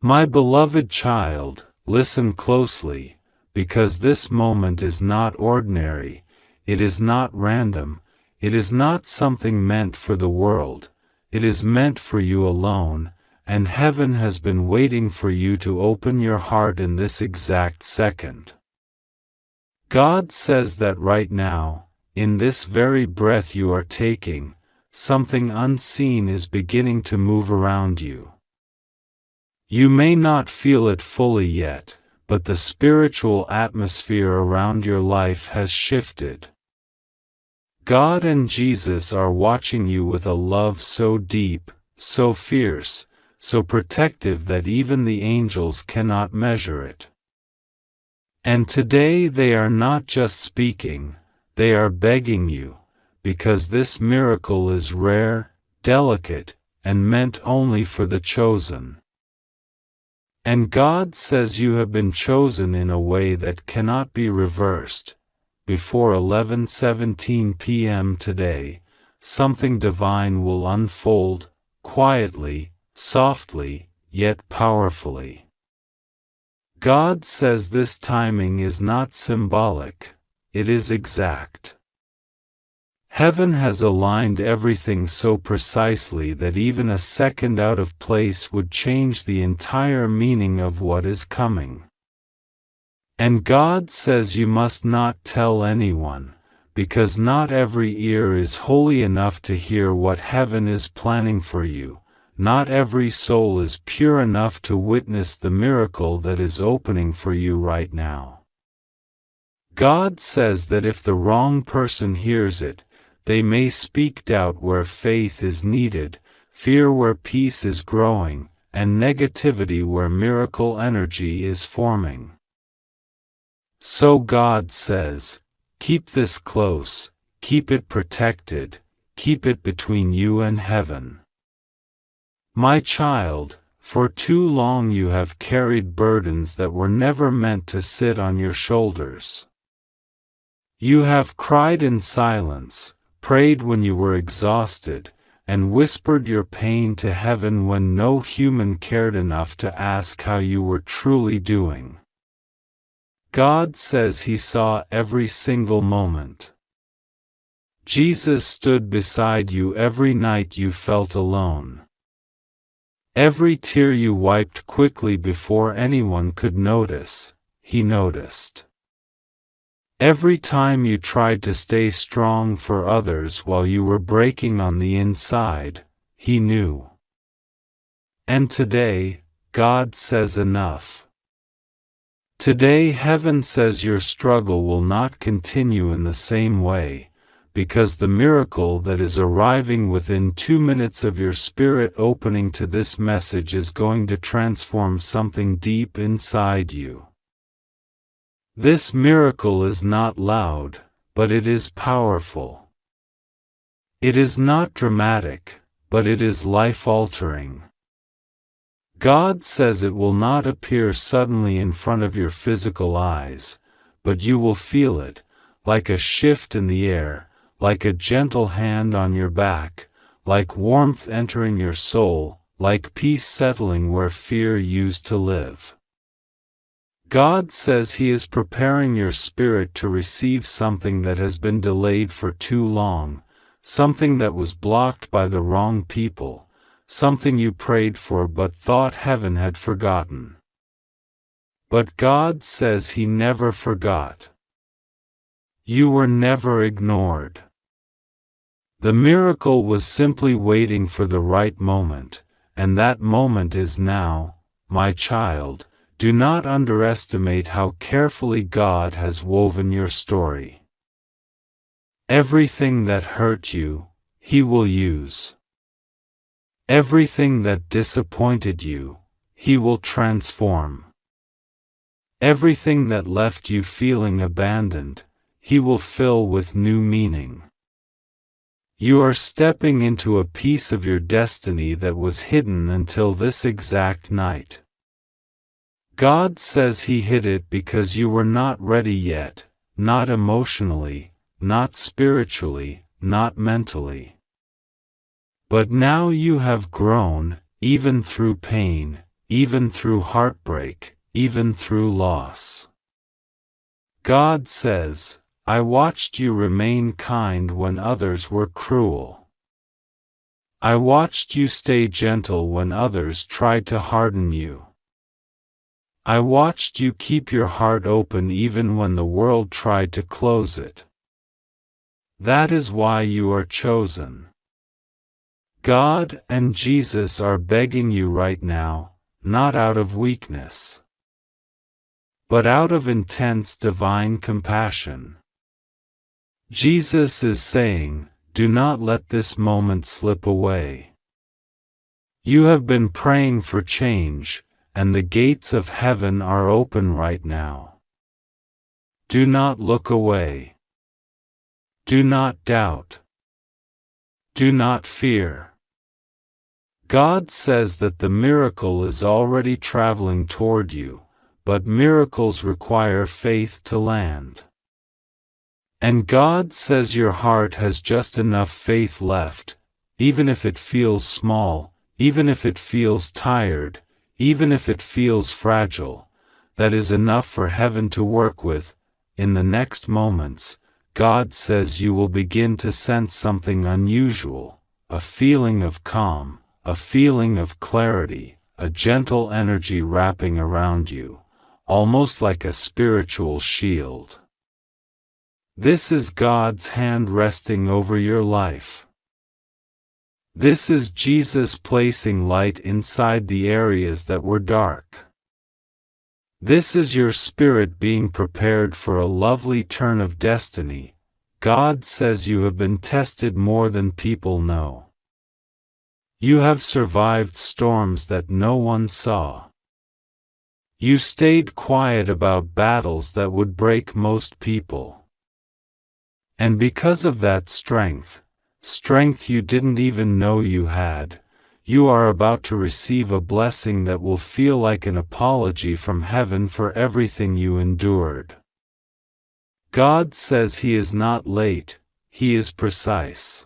My beloved child, listen closely, because this moment is not ordinary, it is not random, it is not something meant for the world, it is meant for you alone, and heaven has been waiting for you to open your heart in this exact second. God says that right now, in this very breath you are taking, something unseen is beginning to move around you. You may not feel it fully yet, but the spiritual atmosphere around your life has shifted. God and Jesus are watching you with a love so deep, so fierce, so protective that even the angels cannot measure it. And today they are not just speaking, they are begging you, because this miracle is rare, delicate, and meant only for the chosen. And God says you have been chosen in a way that cannot be reversed. Before 11:17 p.m. today, something divine will unfold, quietly, softly, yet powerfully. God says this timing is not symbolic, it is exact. Heaven has aligned everything so precisely that even a second out of place would change the entire meaning of what is coming. And God says you must not tell anyone, because not every ear is holy enough to hear what heaven is planning for you, not every soul is pure enough to witness the miracle that is opening for you right now. God says that if the wrong person hears it, they may speak doubt where faith is needed, fear where peace is growing, and negativity where miracle energy is forming. So God says, keep this close, keep it protected, keep it between you and heaven. My child, for too long you have carried burdens that were never meant to sit on your shoulders. You have cried in silence, prayed when you were exhausted, and whispered your pain to heaven when no human cared enough to ask how you were truly doing. God says He saw every single moment. Jesus stood beside you every night you felt alone. Every tear you wiped quickly before anyone could notice, He noticed. Every time you tried to stay strong for others while you were breaking on the inside, He knew. And today, God says enough. Today heaven says your struggle will not continue in the same way, because the miracle that is arriving within 2 minutes of your spirit opening to this message is going to transform something deep inside you. This miracle is not loud, but it is powerful. It is not dramatic, but it is life-altering. God says it will not appear suddenly in front of your physical eyes, but you will feel it, like a shift in the air, like a gentle hand on your back, like warmth entering your soul, like peace settling where fear used to live. God says He is preparing your spirit to receive something that has been delayed for too long, something that was blocked by the wrong people, something you prayed for but thought heaven had forgotten. But God says He never forgot. You were never ignored. The miracle was simply waiting for the right moment, and that moment is now, my child. Do not underestimate how carefully God has woven your story. Everything that hurt you, He will use. Everything that disappointed you, He will transform. Everything that left you feeling abandoned, He will fill with new meaning. You are stepping into a piece of your destiny that was hidden until this exact night. God says He hid it because you were not ready yet, not emotionally, not spiritually, not mentally. But now you have grown, even through pain, even through heartbreak, even through loss. God says, I watched you remain kind when others were cruel. I watched you stay gentle when others tried to harden you. I watched you keep your heart open even when the world tried to close it. That is why you are chosen. God and Jesus are begging you right now, not out of weakness, but out of intense divine compassion. Jesus is saying, do not let this moment slip away. You have been praying for change, and the gates of heaven are open right now. Do not look away. Do not doubt. Do not fear. God says that the miracle is already traveling toward you, but miracles require faith to land. And God says your heart has just enough faith left, even if it feels small, even if it feels tired, even if it feels fragile, that is enough for heaven to work with. In the next moments, God says you will begin to sense something unusual, a feeling of calm, a feeling of clarity, a gentle energy wrapping around you, almost like a spiritual shield. This is God's hand resting over your life. This is Jesus placing light inside the areas that were dark. This is your spirit being prepared for a lovely turn of destiny. God says you have been tested more than people know. You have survived storms that no one saw. You stayed quiet about battles that would break most people. And because of that strength you didn't even know you had, you are about to receive a blessing that will feel like an apology from heaven for everything you endured. God says He is not late, He is precise.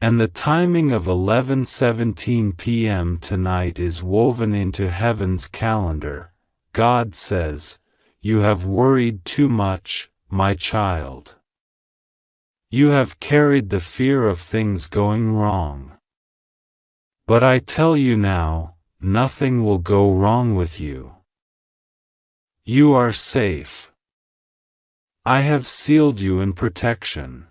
And the timing of 11:17 p.m. tonight is woven into heaven's calendar. God says, you have worried too much, my child. You have carried the fear of things going wrong. But I tell you now, nothing will go wrong with you. You are safe. I have sealed you in protection.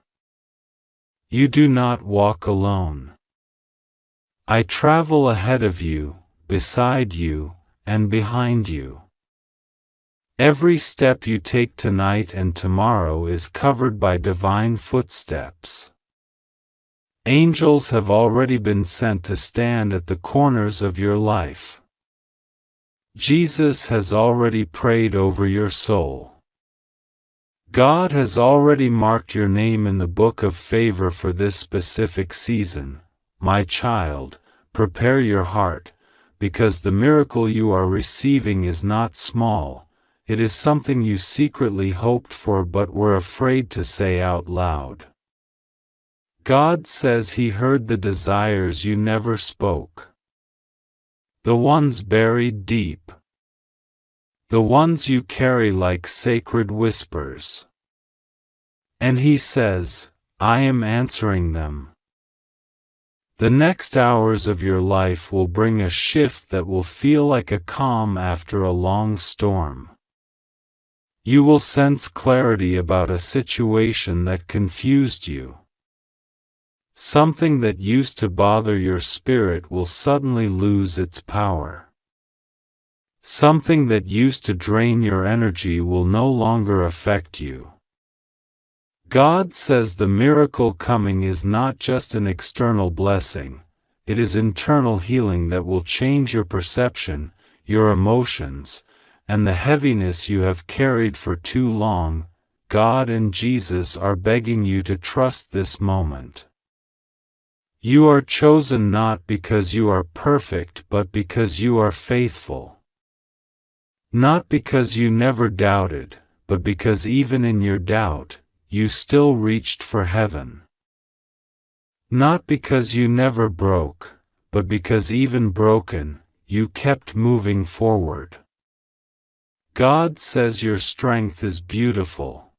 You do not walk alone. I travel ahead of you, beside you, and behind you. Every step you take tonight and tomorrow is covered by divine footsteps. Angels have already been sent to stand at the corners of your life. Jesus has already prayed over your soul. God has already marked your name in the book of favor for this specific season. My child, prepare your heart, because the miracle you are receiving is not small. It is something you secretly hoped for but were afraid to say out loud. God says He heard the desires you never spoke. The ones buried deep. The ones you carry like sacred whispers. And He says, I am answering them. The next hours of your life will bring a shift that will feel like a calm after a long storm. You will sense clarity about a situation that confused you. Something that used to bother your spirit will suddenly lose its power. Something that used to drain your energy will no longer affect you. God says the miracle coming is not just an external blessing, it is internal healing that will change your perception, your emotions, and the heaviness you have carried for too long. God and Jesus are begging you to trust this moment. You are chosen not because you are perfect but because you are faithful. Not because you never doubted, but because even in your doubt, you still reached for heaven. Not because you never broke, but because even broken, you kept moving forward. God says your strength is beautiful.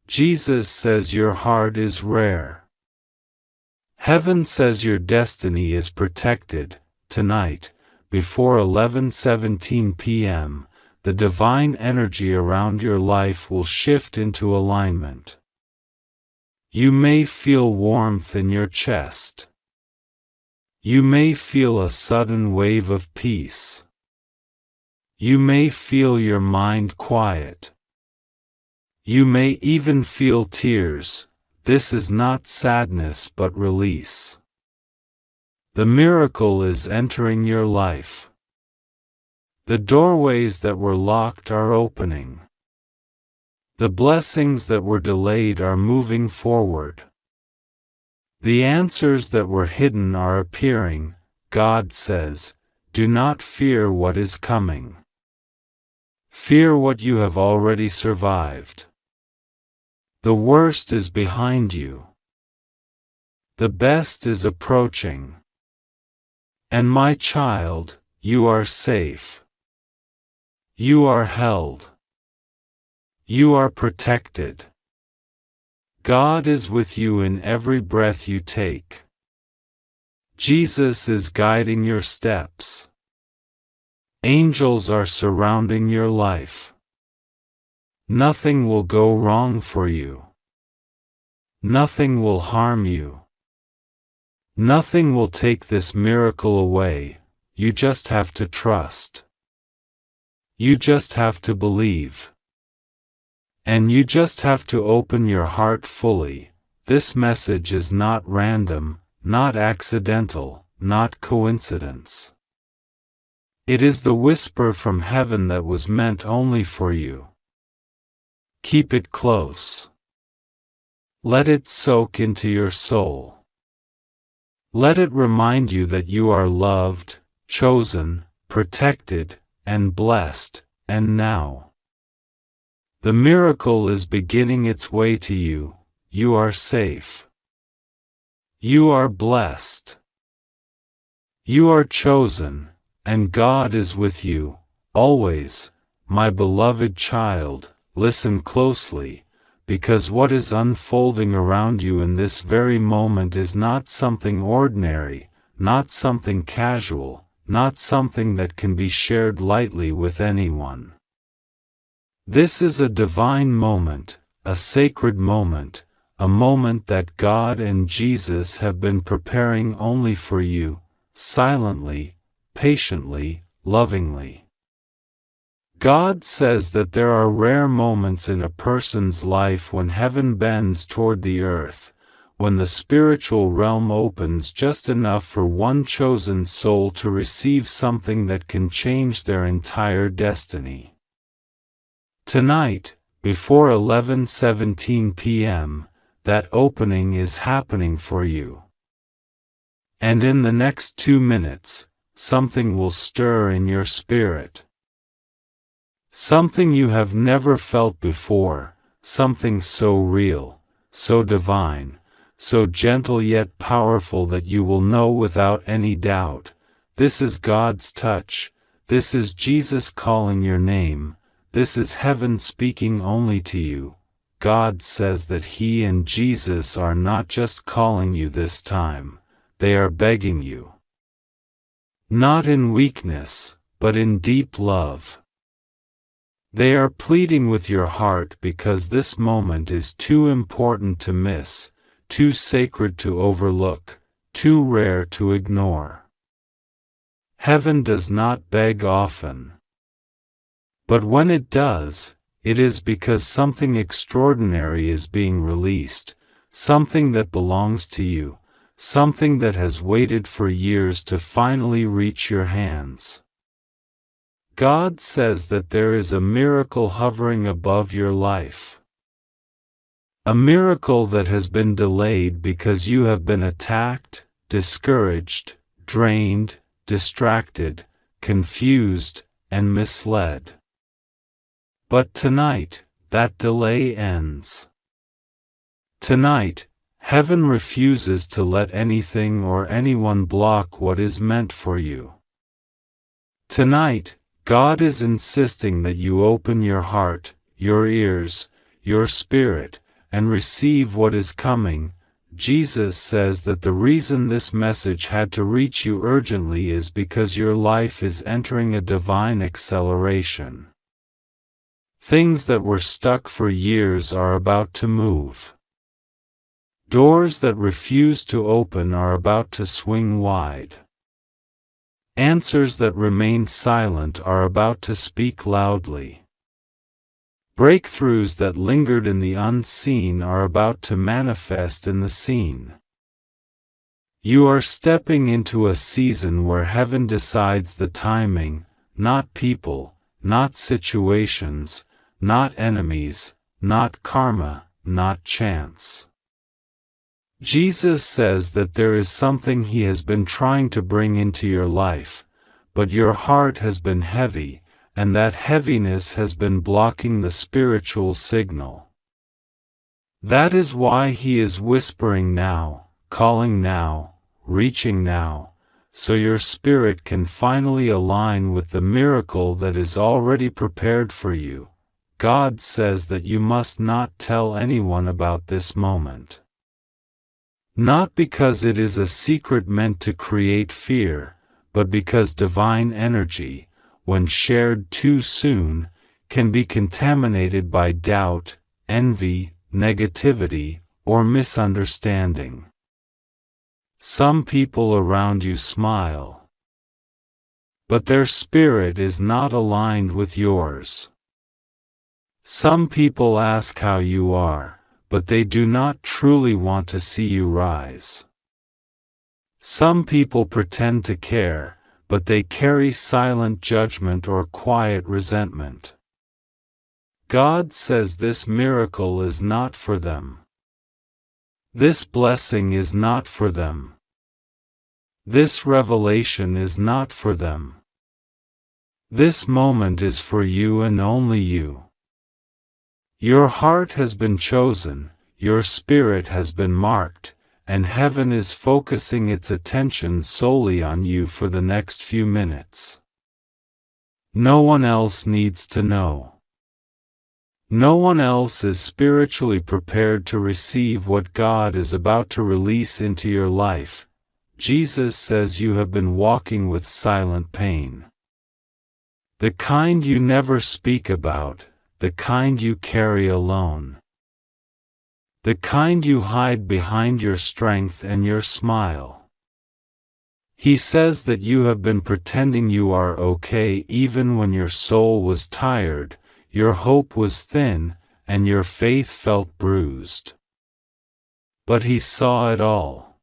Jesus says your heart is rare. Heaven says your destiny is protected. Tonight, before 11:17 p.m., the divine energy around your life will shift into alignment. You may feel warmth in your chest. You may feel a sudden wave of peace. You may feel your mind quiet. You may even feel tears. This is not sadness but release. The miracle is entering your life. The doorways that were locked are opening. The blessings that were delayed are moving forward. The answers that were hidden are appearing. God says, do not fear what is coming. Fear what you have already survived. The worst is behind you. The best is approaching. And my child, you are safe. You are held. You are protected. God is with you in every breath you take. Jesus is guiding your steps. Angels are surrounding your life. Nothing will go wrong for you. Nothing will harm you. Nothing will take this miracle away. You just have to trust. You just have to believe. And you just have to open your heart fully. This message is not random, not accidental, not coincidence. It is the whisper from heaven that was meant only for you. Keep it close. Let it soak into your soul. Let it remind you that you are loved, chosen, protected, and blessed, and now. The miracle is beginning its way to you. You are safe. You are blessed. You are chosen, and God is with you, always. My beloved child, listen closely, because what is unfolding around you in this very moment is not something ordinary, not something casual, not something that can be shared lightly with anyone. This is a divine moment, a sacred moment, a moment that God and Jesus have been preparing only for you, silently, patiently, lovingly. God says that there are rare moments in a person's life when heaven bends toward the earth, when the spiritual realm opens just enough for one chosen soul to receive something that can change their entire destiny. Tonight, before 11:17 p.m., that opening is happening for you. And in the next 2 minutes, something will stir in your spirit. Something you have never felt before, something so real, so divine, so gentle yet powerful that you will know without any doubt, this is God's touch, this is Jesus calling your name, this is heaven speaking only to you. God says that He and Jesus are not just calling you this time, they are begging you. Not in weakness, but in deep love. They are pleading with your heart because this moment is too important to miss, too sacred to overlook, too rare to ignore. Heaven does not beg often. But when it does, it is because something extraordinary is being released, something that belongs to you, something that has waited for years to finally reach your hands. God says that there is a miracle hovering above your life. A miracle that has been delayed because you have been attacked, discouraged, drained, distracted, confused, and misled. But tonight, that delay ends. Tonight, heaven refuses to let anything or anyone block what is meant for you. Tonight, God is insisting that you open your heart, your ears, your spirit, and receive what is coming. Jesus says that the reason this message had to reach you urgently is because your life is entering a divine acceleration. Things that were stuck for years are about to move. Doors that refuse to open are about to swing wide. Answers that remain silent are about to speak loudly. Breakthroughs that lingered in the unseen are about to manifest in the seen. You are stepping into a season where heaven decides the timing, not people, not situations, not enemies, not karma, not chance. Jesus says that there is something He has been trying to bring into your life, but your heart has been heavy, and that heaviness has been blocking the spiritual signal. That is why He is whispering now, calling now, reaching now, so your spirit can finally align with the miracle that is already prepared for you. God says that you must not tell anyone about this moment. Not because it is a secret meant to create fear, but because divine energy, when shared too soon, can be contaminated by doubt, envy, negativity, or misunderstanding. Some people around you smile, but their spirit is not aligned with yours. Some people ask how you are, but they do not truly want to see you rise. Some people pretend to care, but they carry silent judgment or quiet resentment. God says this miracle is not for them. This blessing is not for them. This revelation is not for them. This moment is for you and only you. Your heart has been chosen, your spirit has been marked, and heaven is focusing its attention solely on you for the next few minutes. No one else needs to know. No one else is spiritually prepared to receive what God is about to release into your life. Jesus says you have been walking with silent pain. The kind you never speak about, the kind you carry alone. The kind you hide behind your strength and your smile. He says that you have been pretending you are okay even when your soul was tired, your hope was thin, and your faith felt bruised. But He saw it all.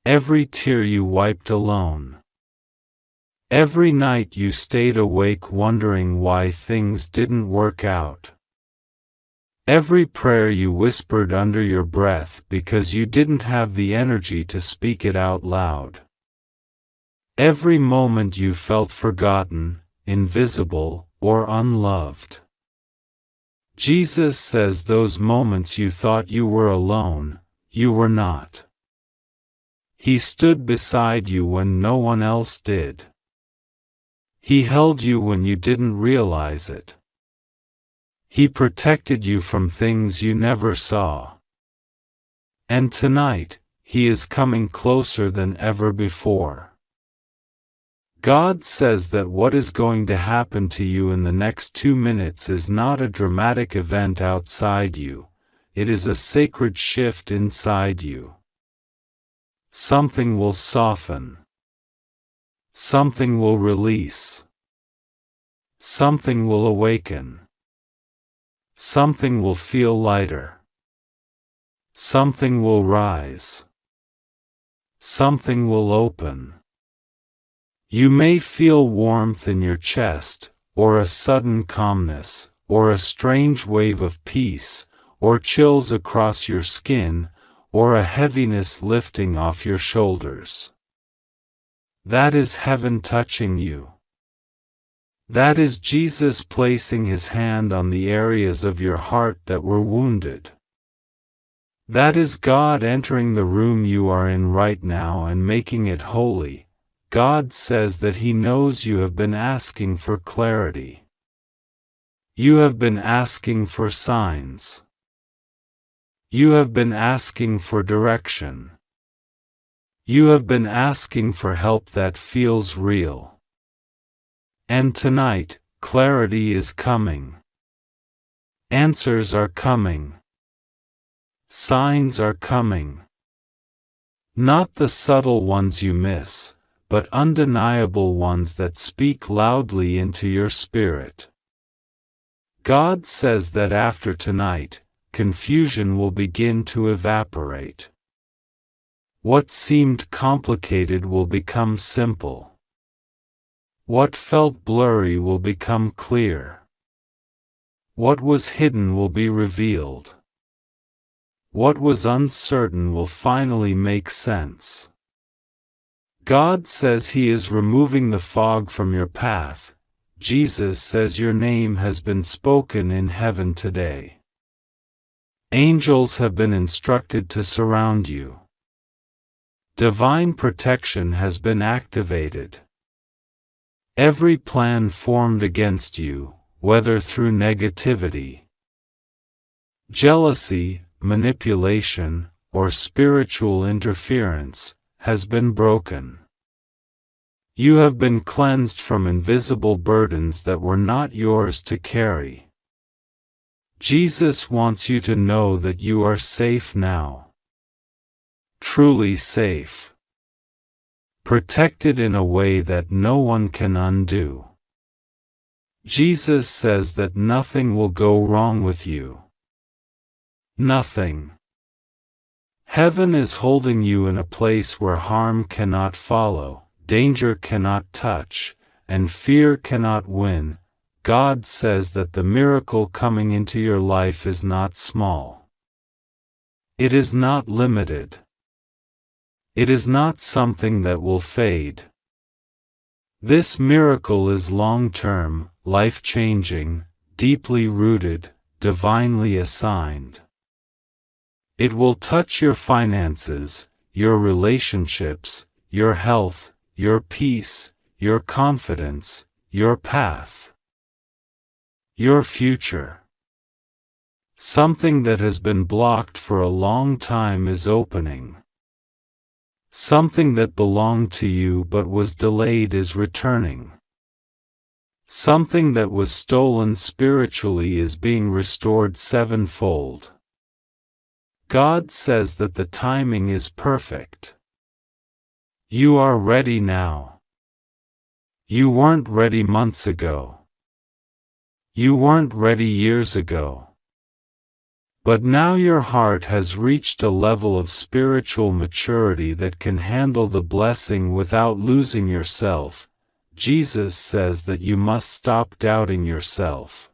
Every tear you wiped alone. Every night you stayed awake wondering why things didn't work out. Every prayer you whispered under your breath because you didn't have the energy to speak it out loud. Every moment you felt forgotten, invisible, or unloved. Jesus says those moments you thought you were alone, you were not. He stood beside you when no one else did. He held you when you didn't realize it. He protected you from things you never saw. And tonight, He is coming closer than ever before. God says that what is going to happen to you in the next 2 minutes is not a dramatic event outside you, it is a sacred shift inside you. Something will soften. Something will release. Something will awaken. Something will feel lighter. Something will rise. Something will open. You may feel warmth in your chest, or a sudden calmness, or a strange wave of peace, or chills across your skin, or a heaviness lifting off your shoulders. That is heaven touching you. That is Jesus placing His hand on the areas of your heart that were wounded. That is God entering the room you are in right now and making it holy. God says that He knows you have been asking for clarity. You have been asking for signs. You have been asking for direction. You have been asking for help that feels real. And tonight, clarity is coming. Answers are coming. Signs are coming. Not the subtle ones you miss, but undeniable ones that speak loudly into your spirit. God says that after tonight, confusion will begin to evaporate. What seemed complicated will become simple. What felt blurry will become clear. What was hidden will be revealed. What was uncertain will finally make sense. God says He is removing the fog from your path. Jesus says your name has been spoken in heaven today. Angels have been instructed to surround you. Divine protection has been activated. Every plan formed against you, whether through negativity, jealousy, manipulation, or spiritual interference, has been broken. You have been cleansed from invisible burdens that were not yours to carry. Jesus wants you to know that you are safe now. Truly safe. Protected in a way that no one can undo. Jesus says that nothing will go wrong with you. Nothing. Heaven is holding you in a place where harm cannot follow, danger cannot touch, and fear cannot win. God says that the miracle coming into your life is not small. It is not limited. It is not something that will fade. This miracle is long-term, life-changing, deeply rooted, divinely assigned. It will touch your finances, your relationships, your health, your peace, your confidence, your path, your future. Something that has been blocked for a long time is opening. Something that belonged to you but was delayed is returning. Something that was stolen spiritually is being restored sevenfold. God says that the timing is perfect. You are ready now. You weren't ready months ago. You weren't ready years ago. But now your heart has reached a level of spiritual maturity that can handle the blessing without losing yourself. Jesus says that you must stop doubting yourself.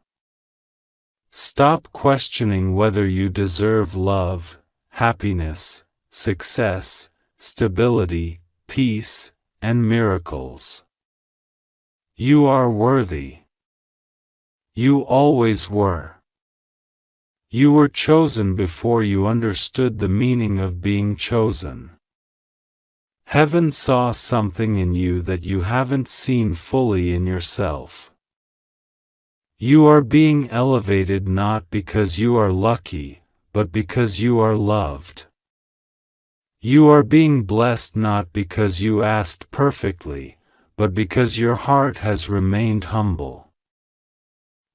Stop questioning whether you deserve love, happiness, success, stability, peace, and miracles. You are worthy. You always were. You were chosen before you understood the meaning of being chosen. Heaven saw something in you that you haven't seen fully in yourself. You are being elevated not because you are lucky, but because you are loved. You are being blessed not because you asked perfectly, but because your heart has remained humble.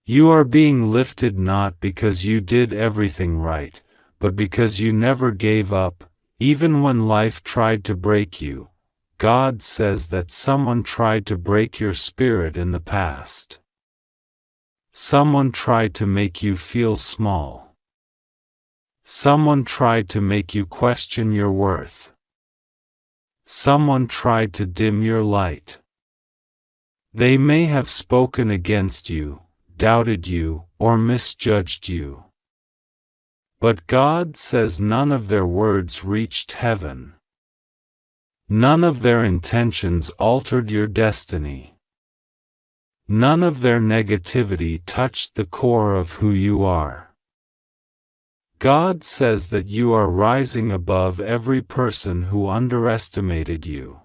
You are being lifted not because you did everything right, but because you never gave up, even when life tried to break you. God says that someone tried to break your spirit in the past. Someone tried to make you feel small. Someone tried to make you question your worth. Someone tried to dim your light. They may have spoken against you, doubted you, or misjudged you. But God says none of their words reached heaven. None of their intentions altered your destiny. None of their negativity touched the core of who you are. God says that you are rising above every person who underestimated you.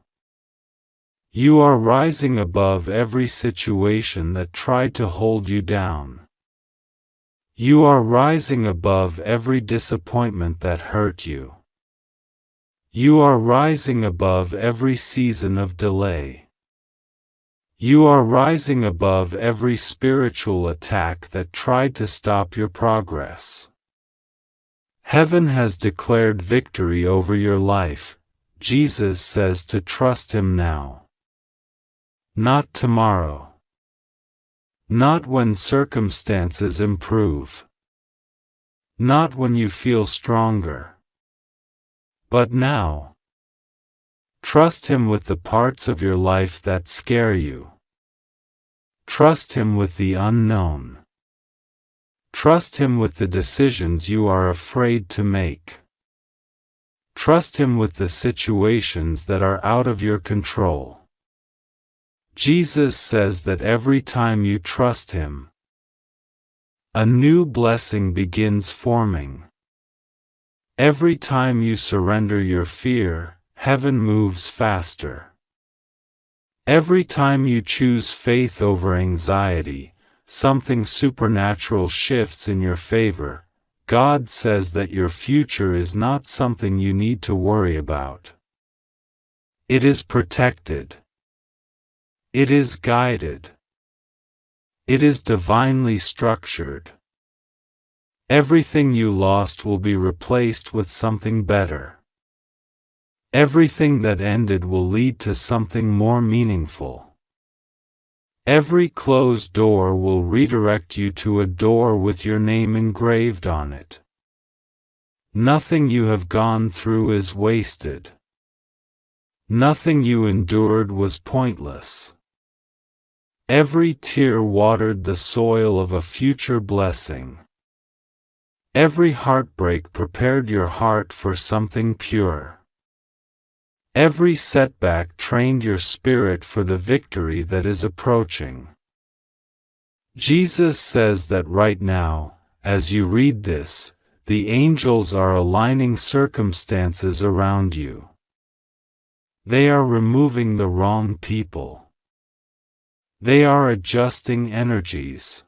You are rising above every situation that tried to hold you down. You are rising above every disappointment that hurt you. You are rising above every season of delay. You are rising above every spiritual attack that tried to stop your progress. Heaven has declared victory over your life. Jesus says to trust Him now. Not tomorrow. Not when circumstances improve. Not when you feel stronger. But now. Trust Him with the parts of your life that scare you. Trust Him with the unknown. Trust Him with the decisions you are afraid to make. Trust Him with the situations that are out of your control. Jesus says that every time you trust Him, a new blessing begins forming. Every time you surrender your fear, heaven moves faster. Every time you choose faith over anxiety, something supernatural shifts in your favor. God says that your future is not something you need to worry about. It is protected. It is guided. It is divinely structured. Everything you lost will be replaced with something better. Everything that ended will lead to something more meaningful. Every closed door will redirect you to a door with your name engraved on it. Nothing you have gone through is wasted. Nothing you endured was pointless. Every tear watered the soil of a future blessing. Every heartbreak prepared your heart for something pure. Every setback trained your spirit for the victory that is approaching. Jesus says that right now, as you read this, the angels are aligning circumstances around you. They are removing the wrong people. They are adjusting energies.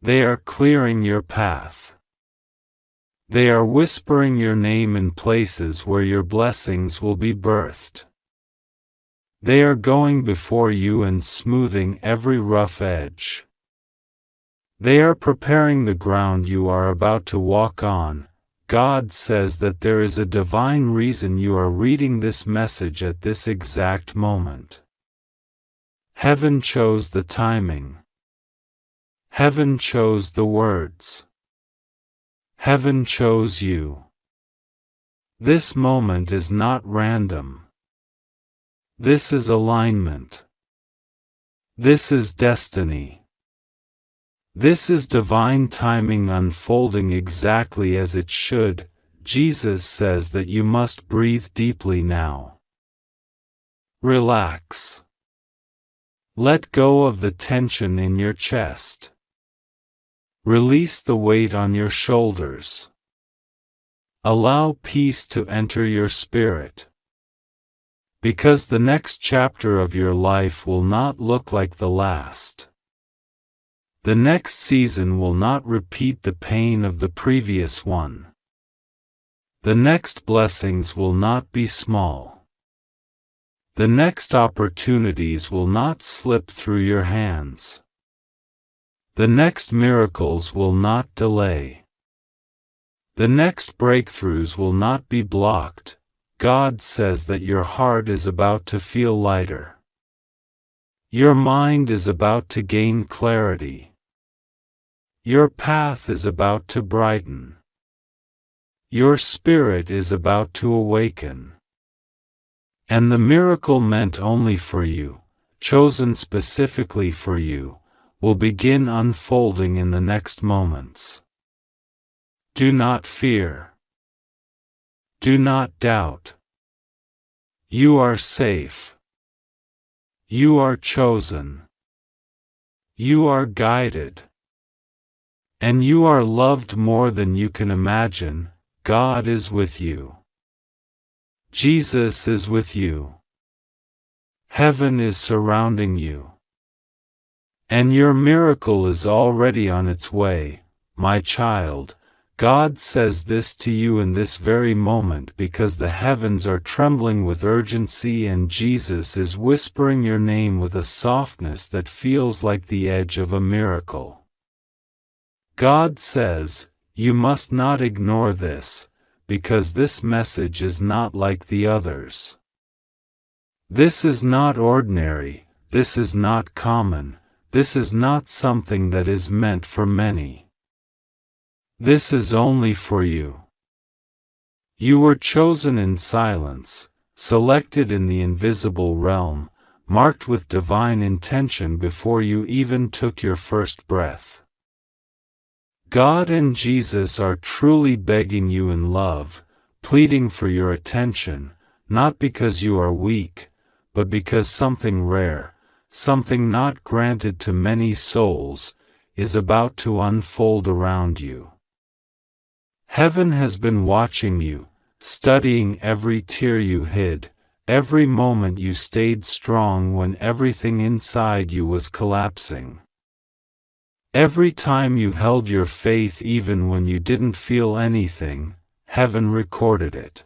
They are clearing your path. They are whispering your name in places where your blessings will be birthed. They are going before you and smoothing every rough edge. They are preparing the ground you are about to walk on. God says that there is a divine reason you are reading this message at this exact moment. Heaven chose the timing. Heaven chose the words. Heaven chose you. This moment is not random. This is alignment. This is destiny. This is divine timing unfolding exactly as it should. Jesus says that you must breathe deeply now. Relax. Let go of the tension in your chest. Release the weight on your shoulders. Allow peace to enter your spirit. Because the next chapter of your life will not look like the last. The next season will not repeat the pain of the previous one. The next blessings will not be small. The next opportunities will not slip through your hands. The next miracles will not delay. The next breakthroughs will not be blocked. God says that your heart is about to feel lighter. Your mind is about to gain clarity. Your path is about to brighten. Your spirit is about to awaken. And the miracle meant only for you, chosen specifically for you, will begin unfolding in the next moments. Do not fear. Do not doubt. You are safe. You are chosen. You are guided. And you are loved more than you can imagine. God is with you. Jesus is with you. Heaven is surrounding you. And your miracle is already on its way, my child. God says this to you in this very moment because the heavens are trembling with urgency and Jesus is whispering your name with a softness that feels like the edge of a miracle. God says, you must not ignore this, because this message is not like the others. This is not ordinary, this is not common, this is not something that is meant for many. This is only for you. You were chosen in silence, selected in the invisible realm, marked with divine intention before you even took your first breath. God and Jesus are truly begging you in love, pleading for your attention, not because you are weak, but because something rare, something not granted to many souls, is about to unfold around you. Heaven has been watching you, studying every tear you hid, every moment you stayed strong when everything inside you was collapsing. Every time you held your faith even when you didn't feel anything, heaven recorded it.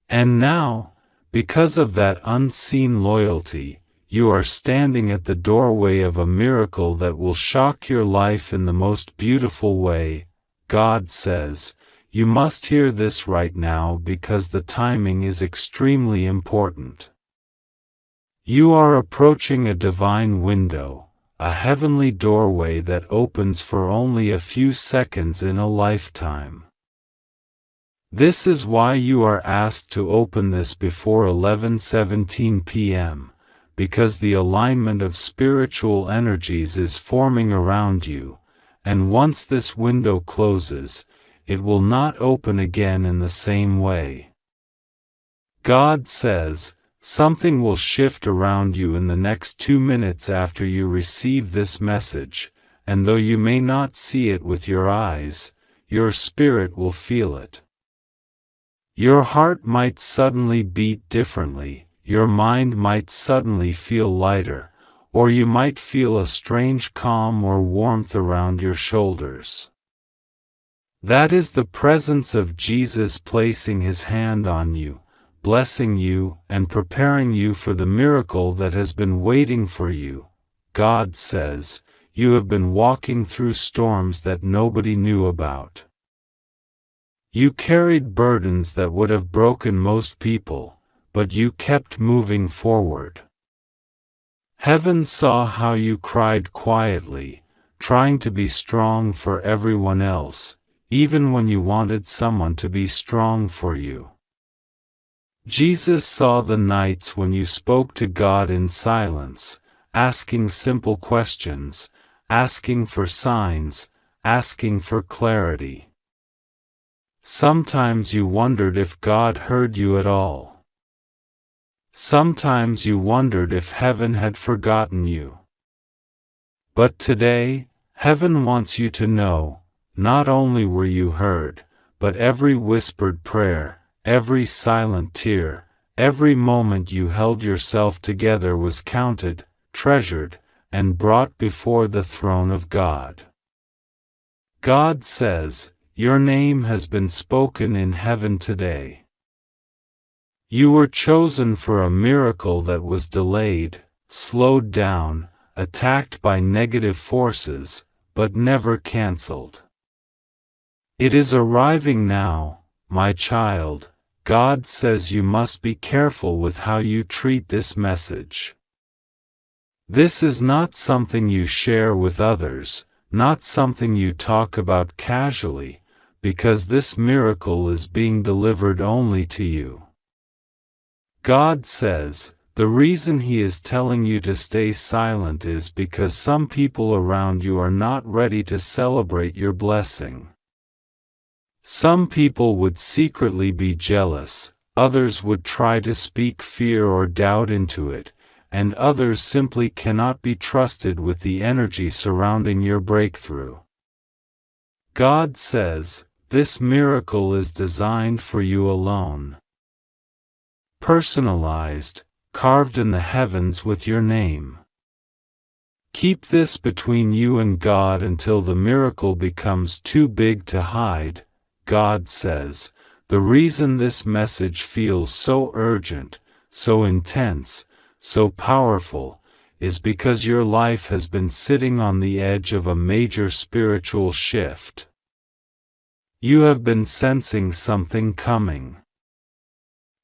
And now, because of that unseen loyalty, you are standing at the doorway of a miracle that will shock your life in the most beautiful way. God says, you must hear this right now because the timing is extremely important. You are approaching a divine window, a heavenly doorway that opens for only a few seconds in a lifetime. This is why you are asked to open this before 11:17 p.m., because the alignment of spiritual energies is forming around you. And once this window closes, it will not open again in the same way. God says, something will shift around you in the next 2 minutes after you receive this message, and though you may not see it with your eyes, your spirit will feel it. Your heart might suddenly beat differently, your mind might suddenly feel lighter, or you might feel a strange calm or warmth around your shoulders. That is the presence of Jesus placing His hand on you, blessing you, and preparing you for the miracle that has been waiting for you. God says, you have been walking through storms that nobody knew about. You carried burdens that would have broken most people, but you kept moving forward. Heaven saw how you cried quietly, trying to be strong for everyone else, even when you wanted someone to be strong for you. Jesus saw the nights when you spoke to God in silence, asking simple questions, asking for signs, asking for clarity. Sometimes you wondered if God heard you at all. Sometimes you wondered if heaven had forgotten you. But today, heaven wants you to know, not only were you heard, but every whispered prayer, every silent tear, every moment you held yourself together was counted, treasured, and brought before the throne of God. God says, your name has been spoken in heaven today. You were chosen for a miracle that was delayed, slowed down, attacked by negative forces, but never cancelled. It is arriving now, my child. God says you must be careful with how you treat this message. This is not something you share with others, not something you talk about casually, because this miracle is being delivered only to you. God says, the reason He is telling you to stay silent is because some people around you are not ready to celebrate your blessing. Some people would secretly be jealous, others would try to speak fear or doubt into it, and others simply cannot be trusted with the energy surrounding your breakthrough. God says, this miracle is designed for you alone. Personalized, carved in the heavens with your name. Keep this between you and God until the miracle becomes too big to hide. God says, the reason this message feels so urgent, so intense, so powerful, is because your life has been sitting on the edge of a major spiritual shift. You have been sensing something coming.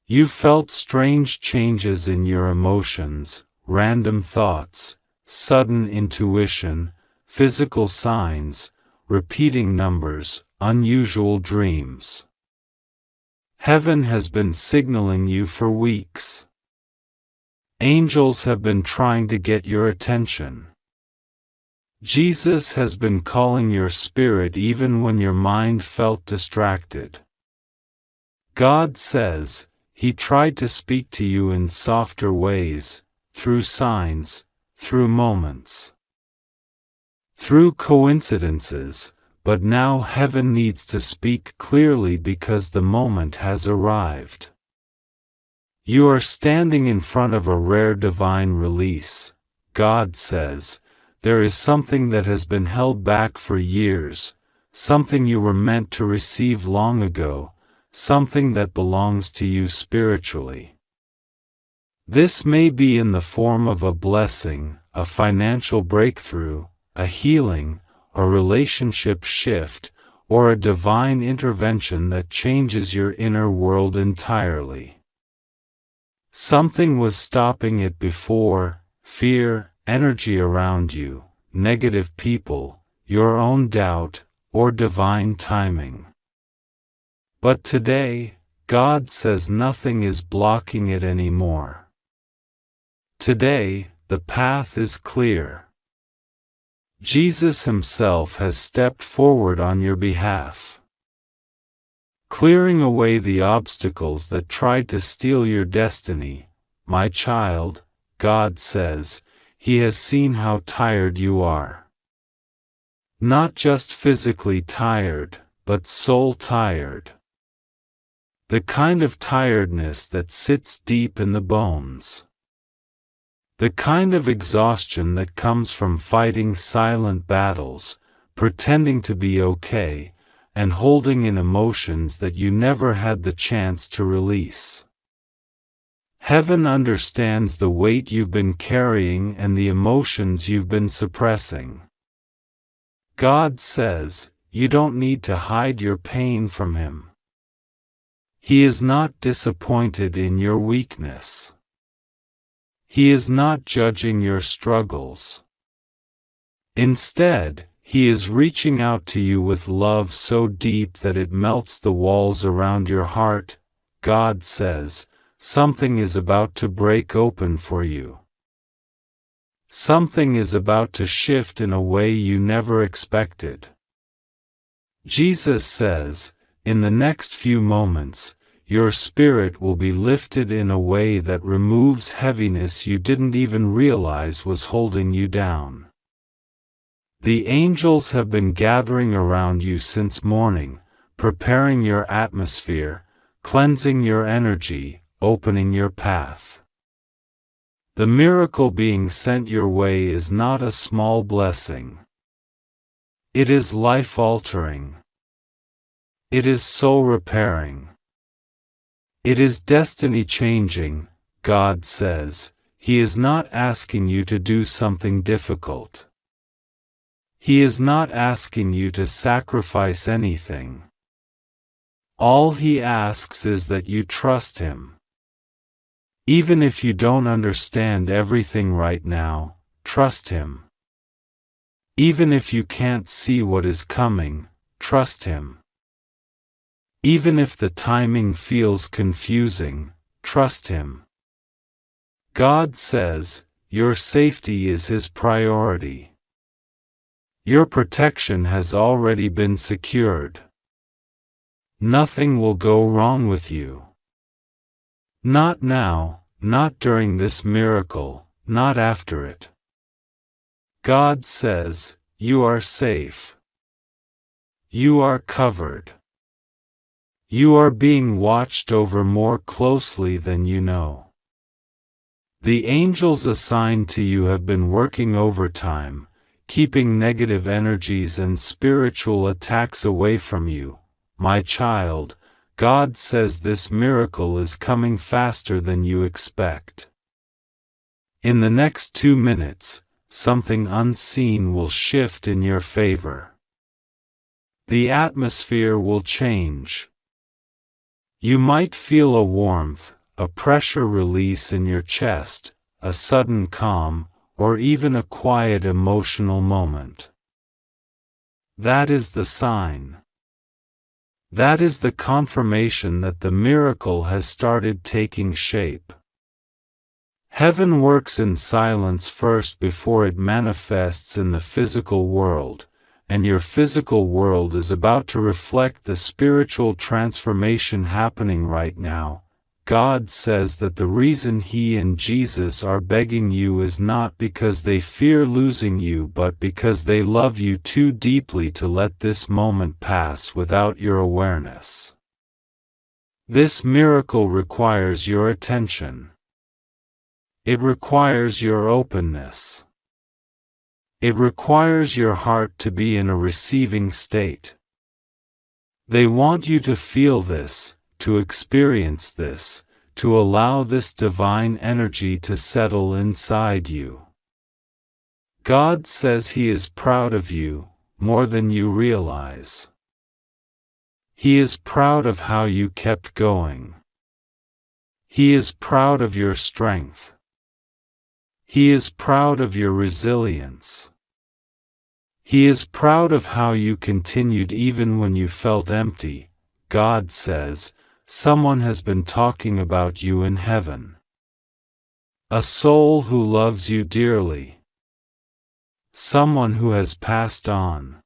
You felt strange changes in your emotions, random thoughts, sudden intuition, physical signs, repeating numbers, unusual dreams. Heaven has been signaling you for weeks. Angels have been trying to get your attention. Jesus has been calling your spirit even when your mind felt distracted. God says, He tried to speak to you in softer ways, through signs, through moments, through coincidences, but now heaven needs to speak clearly because the moment has arrived. You are standing in front of a rare divine release. God says, there is something that has been held back for years, something you were meant to receive long ago, something that belongs to you spiritually. This may be in the form of a blessing, a financial breakthrough, a healing, a relationship shift, or a divine intervention that changes your inner world entirely. Something was stopping it before: fear, energy around you, negative people, your own doubt, or divine timing. But today, God says nothing is blocking it anymore. Today, the path is clear. Jesus Himself has stepped forward on your behalf, clearing away the obstacles that tried to steal your destiny. My child, God says, He has seen how tired you are. Not just physically tired, but soul tired. The kind of tiredness that sits deep in the bones. The kind of exhaustion that comes from fighting silent battles, pretending to be okay, and holding in emotions that you never had the chance to release. Heaven understands the weight you've been carrying and the emotions you've been suppressing. God says, you don't need to hide your pain from Him. He is not disappointed in your weakness. He is not judging your struggles. Instead, He is reaching out to you with love so deep that it melts the walls around your heart. God says, something is about to break open for you. Something is about to shift in a way you never expected. Jesus says, in the next few moments, your spirit will be lifted in a way that removes heaviness you didn't even realize was holding you down. The angels have been gathering around you since morning, preparing your atmosphere, cleansing your energy, opening your path. The miracle being sent your way is not a small blessing. It is life-altering. It is soul-repairing. It is destiny-changing. God says, He is not asking you to do something difficult. He is not asking you to sacrifice anything. All He asks is that you trust Him. Even if you don't understand everything right now, trust Him. Even if you can't see what is coming, trust Him. Even if the timing feels confusing, trust Him. God says, your safety is His priority. Your protection has already been secured. Nothing will go wrong with you. Not now, not during this miracle, not after it. God says, you are safe. You are covered. You are being watched over more closely than you know. The angels assigned to you have been working overtime, keeping negative energies and spiritual attacks away from you. My child, God says this miracle is coming faster than you expect. In the next 2 minutes, something unseen will shift in your favor. The atmosphere will change. You might feel a warmth, a pressure release in your chest, a sudden calm, or even a quiet emotional moment. That is the sign. That is the confirmation that the miracle has started taking shape. Heaven works in silence first before it manifests in the physical world, and your physical world is about to reflect the spiritual transformation happening right now. God says that the reason He and Jesus are begging you is not because they fear losing you but because they love you too deeply to let this moment pass without your awareness. This miracle requires your attention. It requires your openness. It requires your heart to be in a receiving state. They want you to feel this, to experience this, to allow this divine energy to settle inside you. God says He is proud of you, more than you realize. He is proud of how you kept going. He is proud of your strength. He is proud of your resilience. He is proud of how you continued even when you felt empty. God says, someone has been talking about you in heaven. A soul who loves you dearly. Someone who has passed on.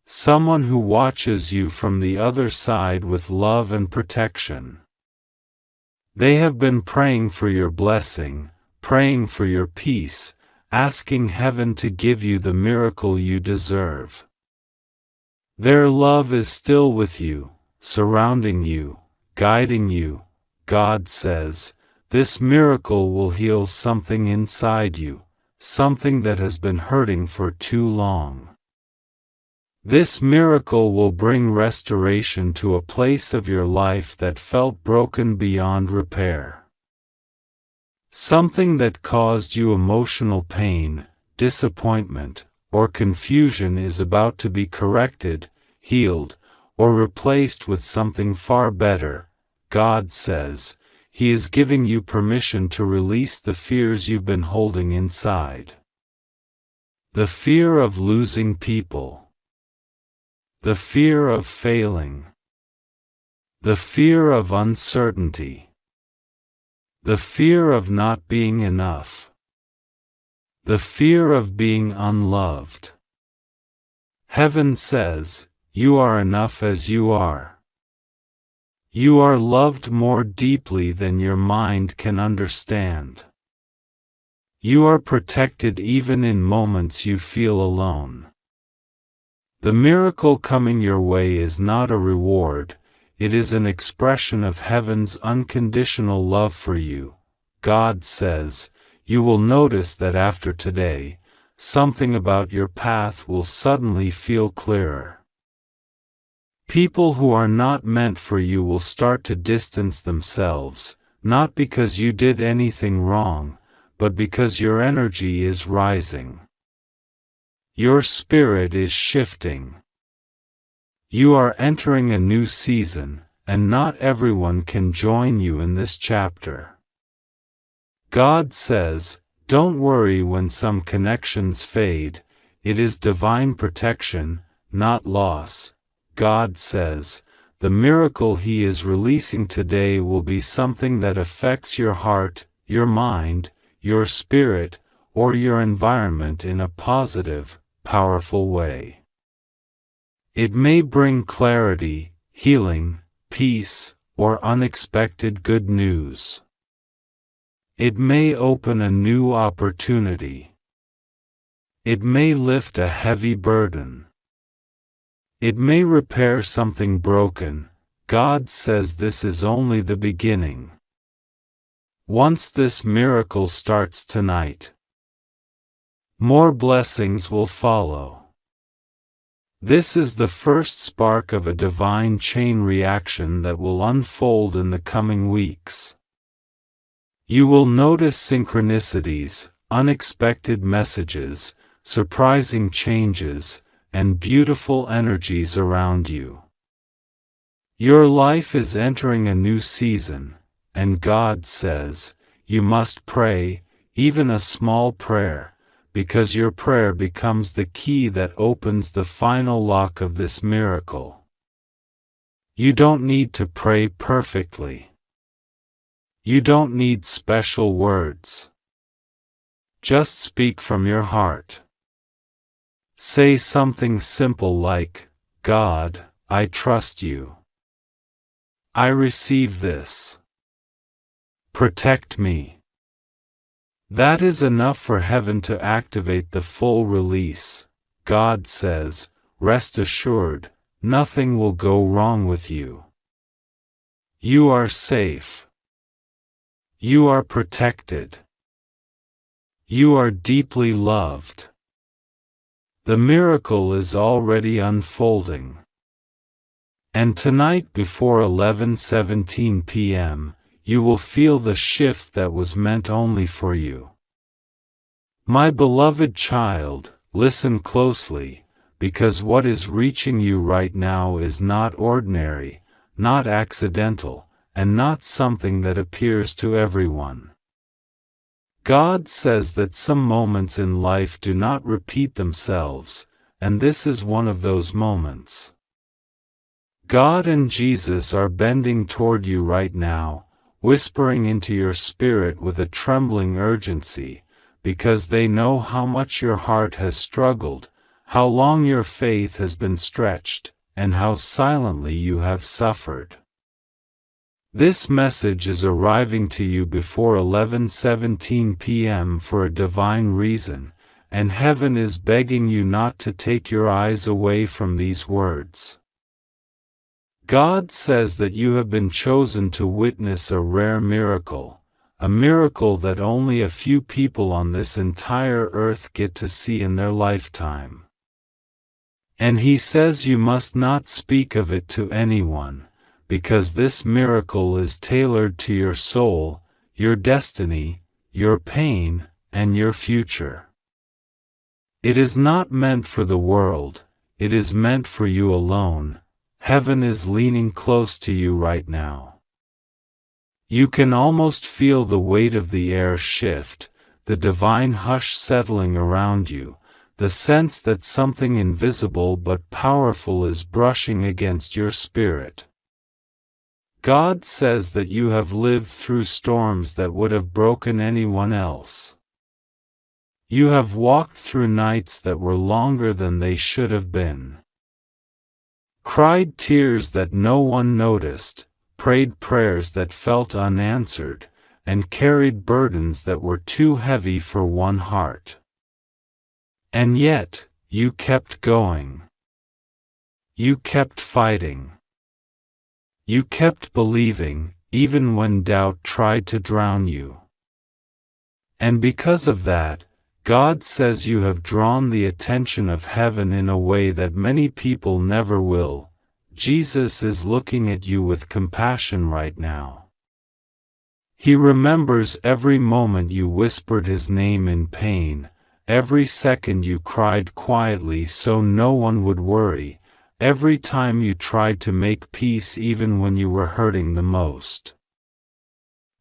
Someone who watches you from the other side with love and protection. They have been praying for your blessing, praying for your peace, asking heaven to give you the miracle you deserve. Their love is still with you, surrounding you, guiding you. God says, this miracle will heal something inside you, something that has been hurting for too long. This miracle will bring restoration to a place of your life that felt broken beyond repair. Something that caused you emotional pain, disappointment, or confusion is about to be corrected, healed, or replaced with something far better. God says, He is giving you permission to release the fears you've been holding inside. The fear of losing people. The fear of failing. The fear of uncertainty. The fear of not being enough. The fear of being unloved. Heaven says, you are enough as you are. You are loved more deeply than your mind can understand. You are protected even in moments you feel alone. The miracle coming your way is not a reward, it is an expression of heaven's unconditional love for you. God says, you will notice that after today, something about your path will suddenly feel clearer. People who are not meant for you will start to distance themselves, not because you did anything wrong, but because your energy is rising. Your spirit is shifting. You are entering a new season, and not everyone can join you in this chapter. God says, don't worry when some connections fade, it is divine protection, not loss. God says, the miracle He is releasing today will be something that affects your heart, your mind, your spirit, or your environment in a positive, powerful way. It may bring clarity, healing, peace, or unexpected good news. It may open a new opportunity. It may lift a heavy burden. It may repair something broken. God says this is only the beginning. Once this miracle starts tonight, more blessings will follow. This is the first spark of a divine chain reaction that will unfold in the coming weeks. You will notice synchronicities, unexpected messages, surprising changes, and beautiful energies around you. Your life is entering a new season, and God says, you must pray, even a small prayer, because your prayer becomes the key that opens the final lock of this miracle. You don't need to pray perfectly. You don't need special words. Just speak from your heart. Say something simple like, God, I trust you. I receive this. Protect me. That is enough for heaven to activate the full release. God says, rest assured, nothing will go wrong with you. You are safe. You are protected. You are deeply loved. The miracle is already unfolding. And tonight before 11:17 p.m., you will feel the shift that was meant only for you. My beloved child, listen closely, because what is reaching you right now is not ordinary, not accidental, and not something that appears to everyone. God says that some moments in life do not repeat themselves, and this is one of those moments. God and Jesus are bending toward you right now, whispering into your spirit with a trembling urgency, because they know how much your heart has struggled, how long your faith has been stretched, and how silently you have suffered. This message is arriving to you before 11:17 p.m. for a divine reason, and heaven is begging you not to take your eyes away from these words. God says that you have been chosen to witness a rare miracle, a miracle that only a few people on this entire earth get to see in their lifetime. And He says you must not speak of it to anyone, because this miracle is tailored to your soul, your destiny, your pain, and your future. It is not meant for the world, it is meant for you alone. Heaven is leaning close to you right now. You can almost feel the weight of the air shift, the divine hush settling around you, the sense that something invisible but powerful is brushing against your spirit. God says that you have lived through storms that would have broken anyone else. You have walked through nights that were longer than they should have been. Cried tears that no one noticed, prayed prayers that felt unanswered, and carried burdens that were too heavy for one heart. And yet, you kept going. You kept fighting. You kept believing, even when doubt tried to drown you. And because of that, God says you have drawn the attention of heaven in a way that many people never will. Jesus is looking at you with compassion right now. He remembers every moment you whispered His name in pain, every second you cried quietly so no one would worry, every time you tried to make peace even when you were hurting the most.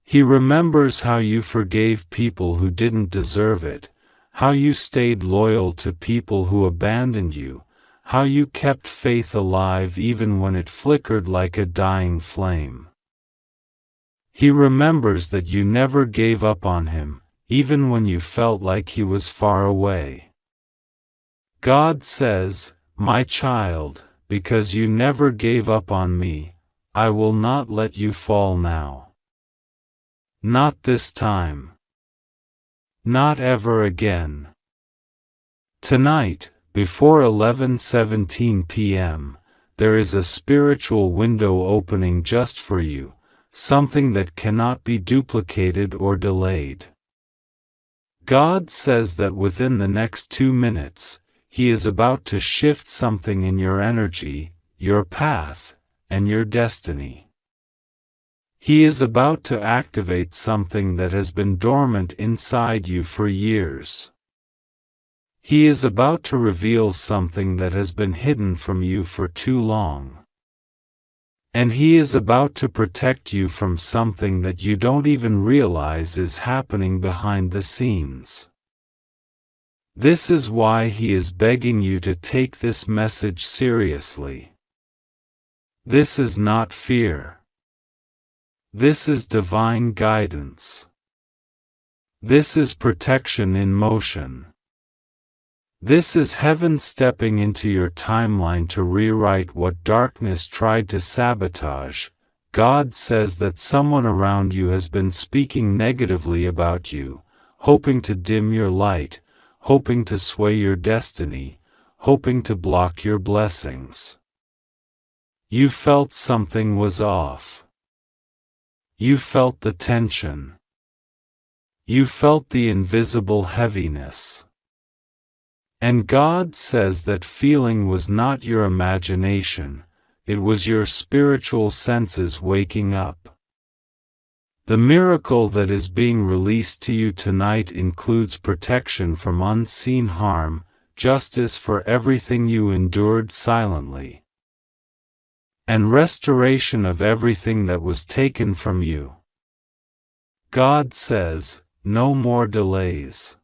He remembers how you forgave people who didn't deserve it, how you stayed loyal to people who abandoned you, how you kept faith alive even when it flickered like a dying flame. He remembers that you never gave up on Him, even when you felt like He was far away. God says, my child, because you never gave up on me, I will not let you fall now. Not this time. Not ever again. Tonight, before 11:17 p.m., there is a spiritual window opening just for you, something that cannot be duplicated or delayed. God says that within the next 2 minutes, He is about to shift something in your energy, your path, and your destiny. He is about to activate something that has been dormant inside you for years. He is about to reveal something that has been hidden from you for too long. And He is about to protect you from something that you don't even realize is happening behind the scenes. This is why He is begging you to take this message seriously. This is not fear. This is divine guidance. This is protection in motion. This is heaven stepping into your timeline to rewrite what darkness tried to sabotage. God says that someone around you has been speaking negatively about you, hoping to dim your light, hoping to sway your destiny, hoping to block your blessings. You felt something was off. You felt the tension. You felt the invisible heaviness. And God says that feeling was not your imagination, it was your spiritual senses waking up. The miracle that is being released to you tonight includes protection from unseen harm, justice for everything you endured silently, and restoration of everything that was taken from you. God says, no more delays.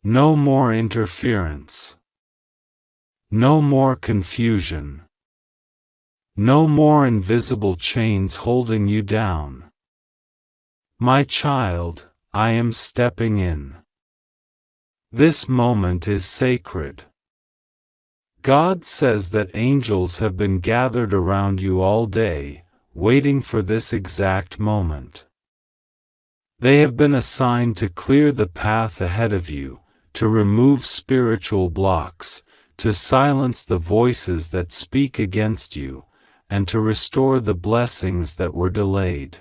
No more interference. No more confusion. No more invisible chains holding you down. My child, I am stepping in. This moment is sacred. God says that angels have been gathered around you all day, waiting for this exact moment. They have been assigned to clear the path ahead of you, to remove spiritual blocks, to silence the voices that speak against you, and to restore the blessings that were delayed.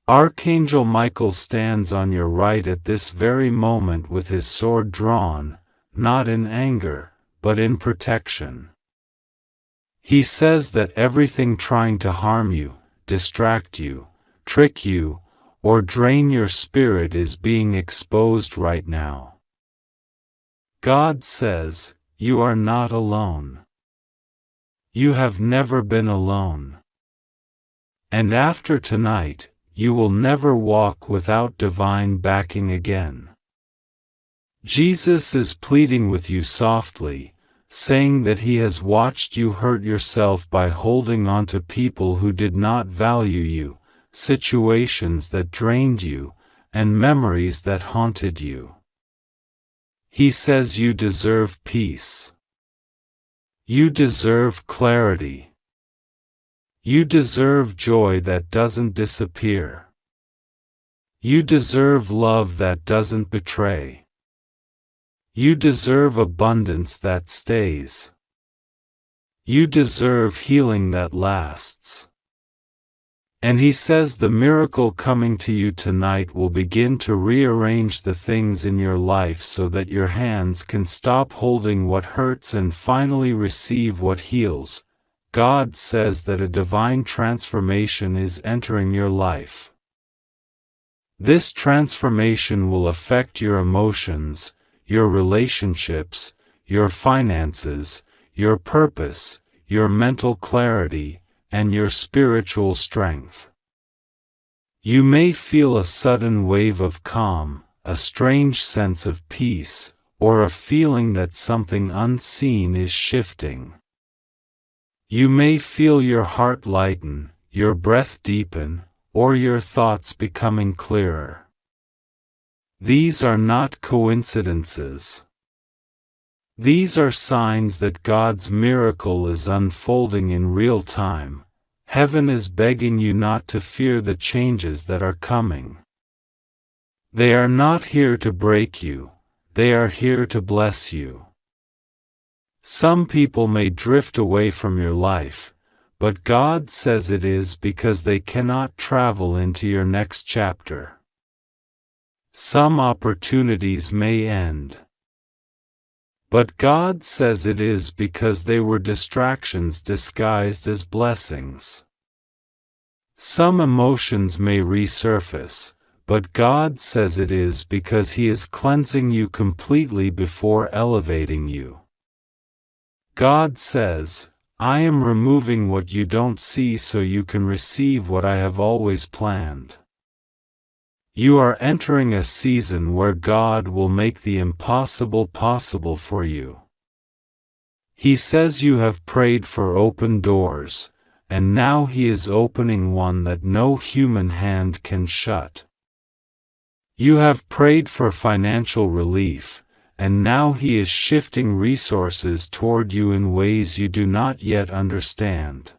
Archangel Michael stands on your right at this very moment with his sword drawn, not in anger, but in protection. He says that everything trying to harm you, distract you, trick you, or drain your spirit is being exposed right now. God says, you are not alone. You have never been alone. And after tonight, you will never walk without divine backing again. Jesus is pleading with you softly, saying that He has watched you hurt yourself by holding on to people who did not value you, situations that drained you, and memories that haunted you. He says you deserve peace. You deserve clarity. You deserve joy that doesn't disappear. You deserve love that doesn't betray. You deserve abundance that stays. You deserve healing that lasts. And He says the miracle coming to you tonight will begin to rearrange the things in your life so that your hands can stop holding what hurts and finally receive what heals. God says that a divine transformation is entering your life. This transformation will affect your emotions, your relationships, your finances, your purpose, your mental clarity, and your spiritual strength. You may feel a sudden wave of calm, a strange sense of peace, or a feeling that something unseen is shifting. You may feel your heart lighten, your breath deepen, or your thoughts becoming clearer. These are not coincidences. These are signs that God's miracle is unfolding in real time. Heaven is begging you not to fear the changes that are coming. They are not here to break you, they are here to bless you. Some people may drift away from your life, but God says it is because they cannot travel into your next chapter. Some opportunities may end, but God says it is because they were distractions disguised as blessings. Some emotions may resurface, but God says it is because He is cleansing you completely before elevating you. God says, I am removing what you don't see so you can receive what I have always planned. You are entering a season where God will make the impossible possible for you. He says you have prayed for open doors, and now He is opening one that no human hand can shut. You have prayed for financial relief, and now He is shifting resources toward you in ways you do not yet understand.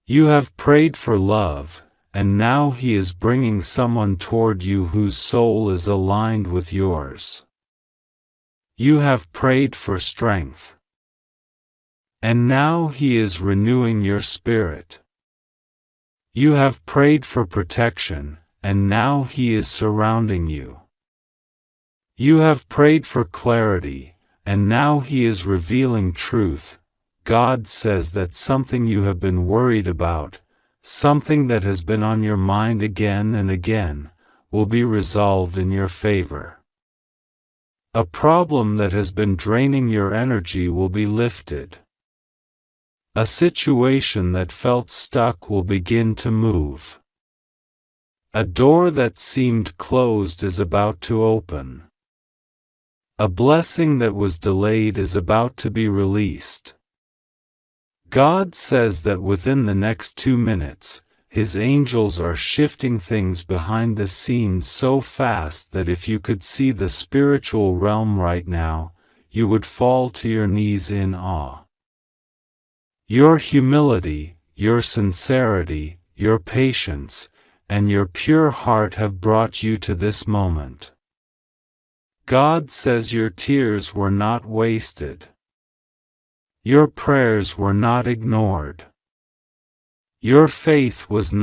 You have prayed for love, and now He is bringing someone toward you whose soul is aligned with yours. You have prayed for strength, and now He is renewing your spirit. You have prayed for protection, and now He is surrounding you. You have prayed for clarity, and now He is revealing truth. God says that something you have been worried about, something that has been on your mind again and again, will be resolved in your favor. A problem that has been draining your energy will be lifted. A situation that felt stuck will begin to move. A door that seemed closed is about to open. A blessing that was delayed is about to be released. God says that within the next 2 minutes, His angels are shifting things behind the scenes so fast that if you could see the spiritual realm right now, you would fall to your knees in awe. Your humility, your sincerity, your patience, and your pure heart have brought you to this moment. God says your tears were not wasted. Your prayers were not ignored. Your faith was not